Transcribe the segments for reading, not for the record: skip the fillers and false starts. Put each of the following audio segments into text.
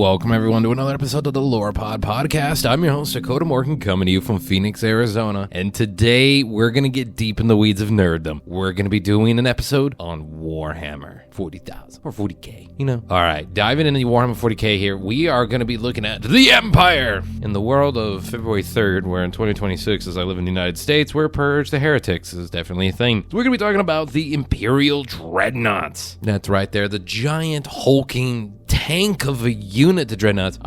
welcome everyone to another episode of the Lorepod podcast. I'm your host, Dakota Morgan, coming to you from Phoenix, Arizona. And today, we're going to get deep in the weeds of nerddom. We're going to be doing an episode on Warhammer 40,000 or 40K, you know. All right, diving into the Warhammer 40K here, we are going to be looking at the Empire. In the world of February 3rd, where in 2026, as I live in the United States, where Purge the Heretics is definitely a thing. So we're going to be talking about the Imperial Dreadnoughts. That's right there, the giant hulking tank of a unit to Dreadnoughts.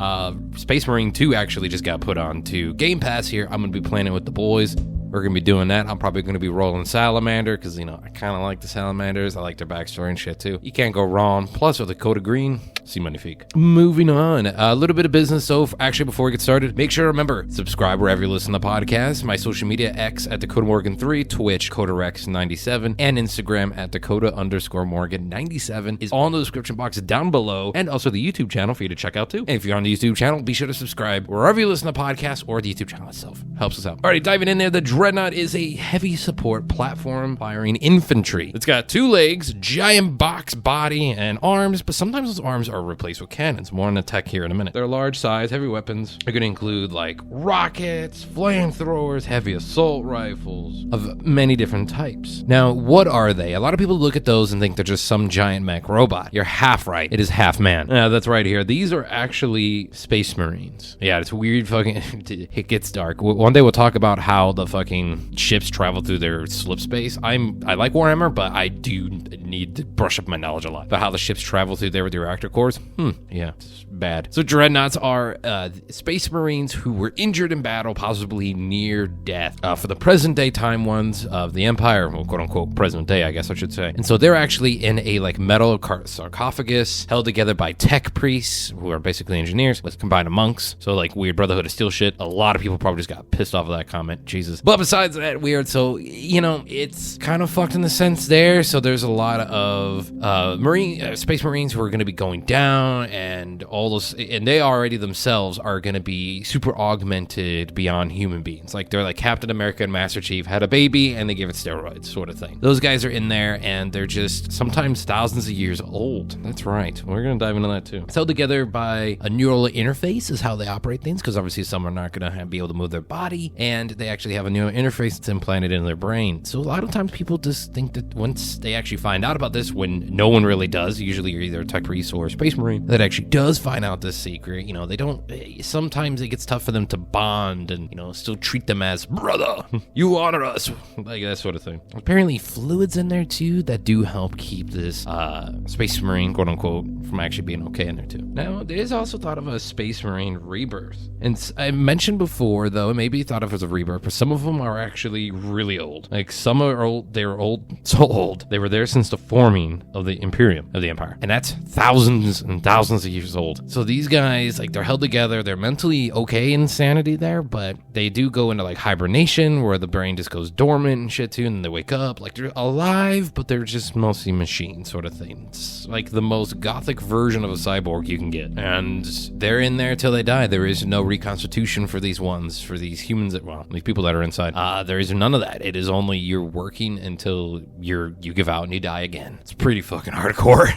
Space Marine 2 actually just got put on to Game Pass here. I'm going to be playing it with the boys. We're going to be doing that. I'm probably going to be rolling Salamander because, you know, I kind of like the Salamanders. I like their backstory and shit, too. You can't go wrong. Plus, with the Coda Green, c'est magnifique. Moving on. A little bit of business. So, actually, before we get started, make sure to remember, subscribe wherever you listen to the podcast. My social media, X at DakotaMorgan3, Twitch, CodaRex97, and Instagram at Dakota_Morgan97 is all in the description box down below. And also the YouTube channel for you to check out, too. And if you're on the YouTube channel, be sure to subscribe wherever you listen to the podcast or the YouTube channel itself. Helps us out. Alrighty, diving in there, the Dreadnought is a heavy support platform firing infantry. It's got 2 legs, giant box body, and arms, but sometimes those arms are replaced with cannons. More on the tech here in a minute. They're large size, heavy weapons. They're going to include like rockets, flamethrowers, heavy assault rifles of many different types. Now, what are they? A lot of people look at those and think they're just some giant mech robot. You're half right. It is half man. That's right here. These are actually Space Marines. Yeah, it's weird fucking... It gets dark. One day we'll talk about how the fucking ships travel through their slip space. I like Warhammer, but I do need to brush up my knowledge a lot about how the ships travel through there with the reactor cores. Yeah, it's bad. So Dreadnoughts are Space Marines who were injured in battle, possibly near death. For the present day time ones of the Empire, well, quote unquote present day, I guess I should say. And so they're actually in a like metal sarcophagus held together by tech priests who are basically engineers with combined monks. So like weird Brotherhood of Steel shit. A lot of people probably just got pissed off of that comment. Jesus. But besides that, weird. So, you know, it's kind of fucked in the sense there. So there's a lot of Space Marines who are going to be going down, and all those, and they already themselves are going to be super augmented beyond human beings. Like they're like Captain America and Master Chief had a baby and they gave it steroids, sort of thing. Those guys are in there, and they're just sometimes thousands of years old. That's right. We're going to dive into that too. It's held together by a neural interface is how they operate things, because obviously some are not going to be able to move their body, and they actually have a neural interface that's implanted in their brain. So a lot of times people just think that once they actually find out about this, when no one really does, usually you're either a tech priest or a Space Marine that actually does find out this secret, you know, they don't, sometimes it gets tough for them to bond and, you know, still treat them as brother, you honor us, like that sort of thing. Apparently fluids in there too that do help keep this Space Marine, quote unquote, from actually being okay in there too. Now, there is also thought of a Space Marine rebirth. And I mentioned before, though, it may be thought of as a rebirth, but some of them are actually really old. Like some are old, they're old, so old. They were there since the forming of the Imperium, of the Empire. And that's thousands and thousands of years old. So these guys, like they're held together, they're mentally okay in sanity there, but they do go into like hibernation where the brain just goes dormant and shit too, and they wake up. Like they're alive, but they're just mostly machines sort of thing. It's like the most gothic version of a cyborg you can get. And they're in there till they die. There is no reconstitution for these ones, for these humans that, well, these people that are inside. There is none of that. It is only you're working until you give out and you die again. It's pretty fucking hardcore.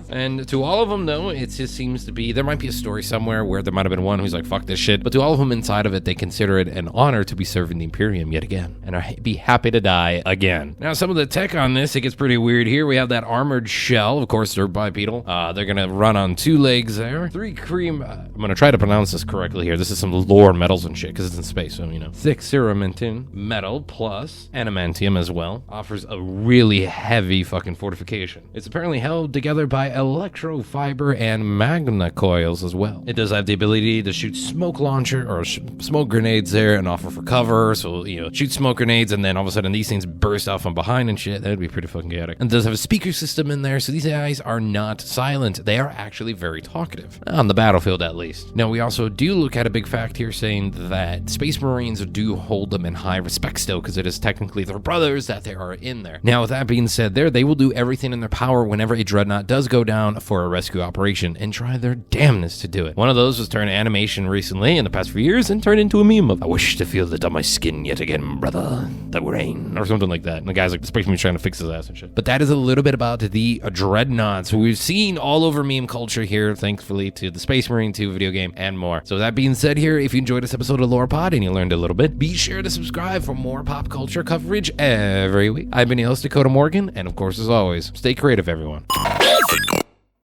And to all of them, though, it just seems to be, there might be a story somewhere where there might have been one who's like, fuck this shit. But to all of them inside of it, they consider it an honor to be serving the Imperium yet again, and are be happy to die again. Now, some of the tech on this, it gets pretty weird here. We have that armored shell. Of course, they're bipedal. They're going to run on 2 legs there. 3 cream, I'm going to try to pronounce this correctly here. This is some lore metals and shit, because it's in space, so, you know. 6 cerumentin metal plus adamantium as well. Offers a really heavy fucking fortification. It's apparently held together by electrofiber and magna coils as well. It does have the ability to shoot smoke launcher or smoke grenades there and offer for cover. So, you know, shoot smoke grenades and then all of a sudden these things burst out from behind and shit. That would be pretty fucking chaotic. And it does have a speaker system in there. So these guys are not silent. They are actually very talkative. On the battlefield, at least. Now, we also do look at a big fact here saying that Space Marines do hold them in high respect still, because it is technically their brothers that they are in there. Now, with that being said, they will do everything in their power whenever a Dreadnought does go down down for a rescue operation and try their damnness to do it. One of those was turned animation recently in the past few years and turned into a meme of, "I wish to feel it on my skin yet again, brother. The rain," or something like that. And the guy's like, the space marin's trying to fix his ass and shit. But that is a little bit about the Dreadnoughts, who we've seen all over meme culture here, thankfully, to the Space Marine 2 video game and more. So that being said here, if you enjoyed this episode of Lorepod and you learned a little bit, be sure to subscribe for more pop culture coverage every week. I've been your host, Dakota Morgan, and of course, as always, stay creative, everyone.